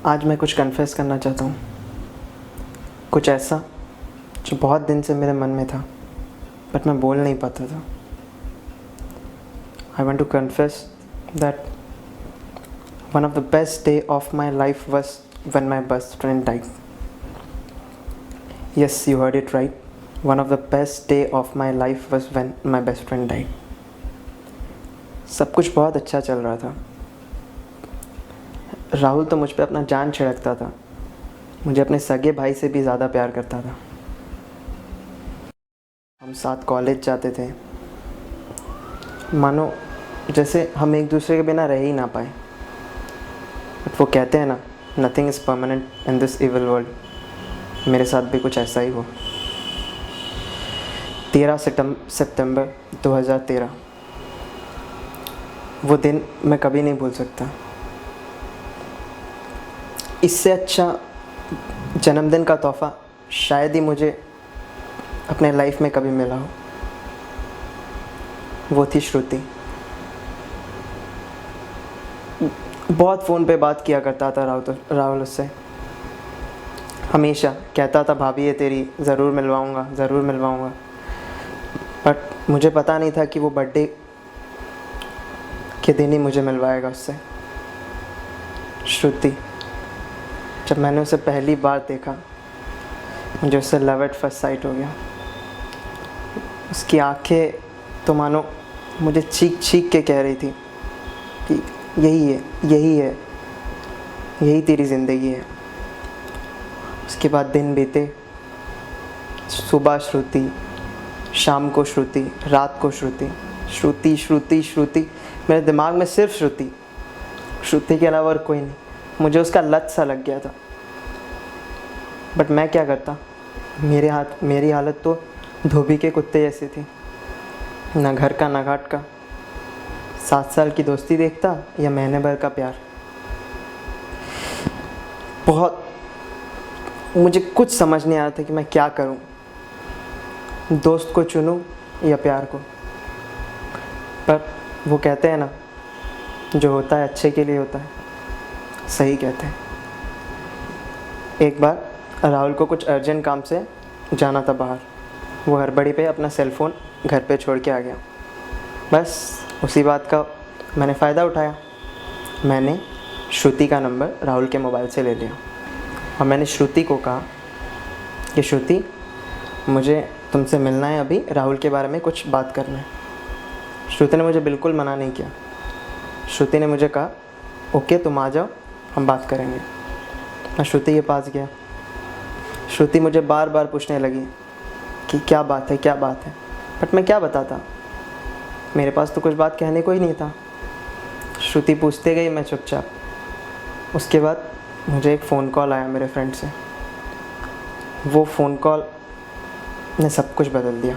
आज मैं कुछ कन्फेस करना चाहता हूँ, कुछ ऐसा जो बहुत दिन से मेरे मन में था बट मैं बोल नहीं पाता था। I want to confess that one of the best day of my life was when my best friend died. Yes, you heard it right. One of the best day of my life was when my best friend died. सब कुछ बहुत अच्छा चल रहा था। राहुल तो मुझ पे अपना जान छिड़कता था, मुझे अपने सगे भाई से भी ज़्यादा प्यार करता था। हम साथ कॉलेज जाते थे, मानो जैसे हम एक दूसरे के बिना रह ही ना पाए। बट वो कहते हैं ना, nothing is permanent in this evil world. मेरे साथ भी कुछ ऐसा ही हुआ। 13 सितंबर 2013, वो दिन मैं कभी नहीं भूल सकता। इससे अच्छा जन्मदिन का तोहफ़ा शायद ही मुझे अपने लाइफ में कभी मिला हो। वो थी श्रुति। बहुत फ़ोन पे बात किया करता था राहुल उससे। हमेशा कहता था भाभी ये तेरी ज़रूर मिलवाऊंगा। बट मुझे पता नहीं था कि वो बर्थडे के दिन ही मुझे मिलवाएगा उससे। श्रुति, जब मैंने उसे पहली बार देखा मुझे उससे लव एट फर्स्ट साइट हो गया। उसकी आंखें तो मानो मुझे चीख चीख के कह रही थी कि यही तेरी ज़िंदगी है। उसके बाद दिन बीते, सुबह श्रुति, शाम को श्रुति, रात को श्रुति। मेरे दिमाग में सिर्फ श्रुति के अलावा और कोई नहीं। मुझे उसका लत सा लग गया था। बट मैं क्या करता, मेरी हालत तो धोबी के कुत्ते जैसी थी, ना घर का ना घाट का। 7 साल की दोस्ती देखता या महीने भर का प्यार। बहुत मुझे कुछ समझ नहीं आ रहा था कि मैं क्या करूं, दोस्त को चुनूं या प्यार को। पर वो कहते हैं ना, जो होता है अच्छे के लिए होता है। सही कहते हैं। एक बार राहुल को कुछ अर्जेंट काम से जाना था बाहर। वो हड़बड़ी पे अपना सेल फ़ोन घर पे छोड़ के आ गया। बस उसी बात का मैंने फ़ायदा उठाया। मैंने श्रुति का नंबर राहुल के मोबाइल से ले लिया और मैंने श्रुति को कहा कि श्रुति, मुझे तुमसे मिलना है, अभी राहुल के बारे में कुछ बात करना है। श्रुति ने मुझे बिल्कुल मना नहीं किया। श्रुति ने मुझे कहा ओके तुम आ जाओ, हम बात करेंगे। मैं श्रुति के पास गया। श्रुति मुझे बार बार पूछने लगी कि क्या बात है। बट मैं क्या बताता, मेरे पास तो कुछ बात कहने को ही नहीं था। श्रुति पूछते गई, मैं चुपचाप। उसके बाद मुझे एक फ़ोन कॉल आया मेरे फ्रेंड से। वो फ़ोन कॉल ने सब कुछ बदल दिया।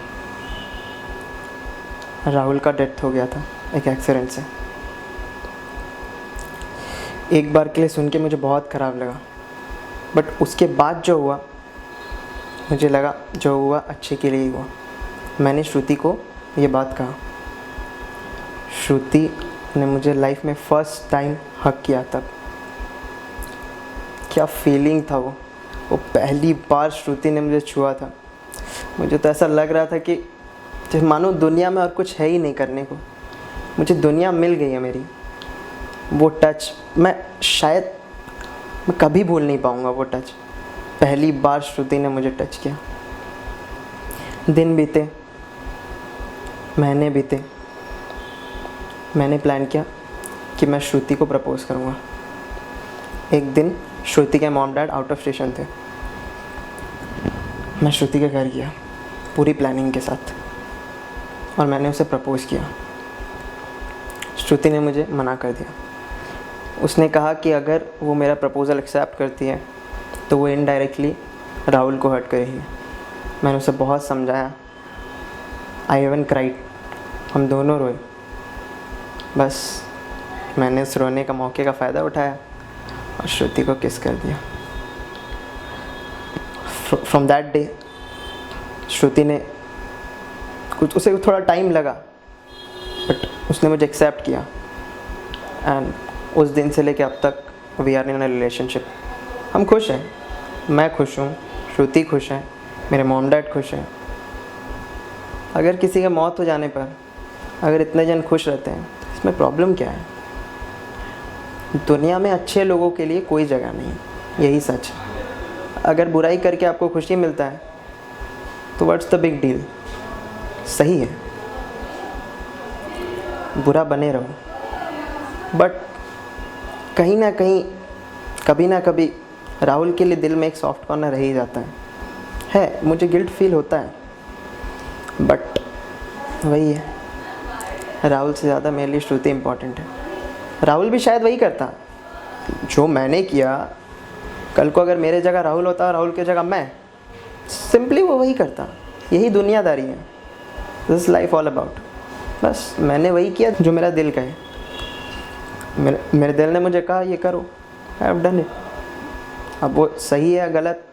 राहुल का डेथ हो गया था एक एक्सीडेंट से। एक बार के लिए सुन के मुझे बहुत ख़राब लगा, बट उसके बाद जो हुआ मुझे लगा जो हुआ अच्छे के लिए ही हुआ। मैंने श्रुति को ये बात कहा। श्रुति ने मुझे लाइफ में फ़र्स्ट टाइम हक किया। तब क्या फीलिंग था वो पहली बार श्रुति ने मुझे छुआ था। मुझे तो ऐसा लग रहा था कि जैसे मानो दुनिया में और कुछ है ही नहीं करने को। मुझे दुनिया मिल गई है मेरी। वो टच शायद मैं कभी भूल नहीं पाऊँगा। वो टच, पहली बार श्रुति ने मुझे टच किया। दिन बीते, महीने बीते। मैंने प्लान किया कि मैं श्रुति को प्रपोज़ करूँगा। एक दिन श्रुति के mom dad out of station थे। मैं श्रुति के घर गया पूरी प्लानिंग के साथ और मैंने उसे प्रपोज़ किया। श्रुति ने मुझे मना कर दिया। उसने कहा कि अगर वो मेरा प्रपोज़ल एक्सेप्ट करती है तो वो इनडायरेक्टली राहुल को हर्ट करेगी। मैंने उसे बहुत समझाया। I even cried. हम दोनों रोए। बस मैंने उस रोने का मौके का फ़ायदा उठाया और श्रुति को किस कर दिया। फ्रॉम दैट डे श्रुति ने उसे थोड़ा टाइम लगा, बट उसने मुझे एक्सेप्ट किया। एंड उस दिन से लेके अब तक we are in a relationship. हम खुश हैं, मैं खुश हूँ, श्रुति खुश है, मेरे मॉम डैड खुश हैं। अगर किसी का मौत हो जाने पर अगर इतने जन खुश रहते हैं तो इसमें प्रॉब्लम क्या है? दुनिया में अच्छे लोगों के लिए कोई जगह नहीं, यही सच है। अगर बुराई करके आपको खुशी मिलता है तो व्हाट्स द बिग डील? सही है, बुरा बने रहो, बट कहीं ना कहीं कभी ना कभी राहुल के लिए दिल में एक सॉफ्ट कॉर्नर रह ही जाता है। मुझे गिल्ट फील होता है, बट वही है, राहुल से ज़्यादा मेरे लिए श्रुति इम्पॉर्टेंट है। राहुल भी शायद वही करता जो मैंने किया। कल को अगर मेरे जगह राहुल होता और राहुल की जगह मैं, सिंपली वो वही करता। यही दुनियादारी है, this is life all about. बस मैंने वही किया जो मेरा दिल कहे। मेरे दिल ने मुझे कहा ये करो, आई हैव डन इट। अब वो सही है या गलत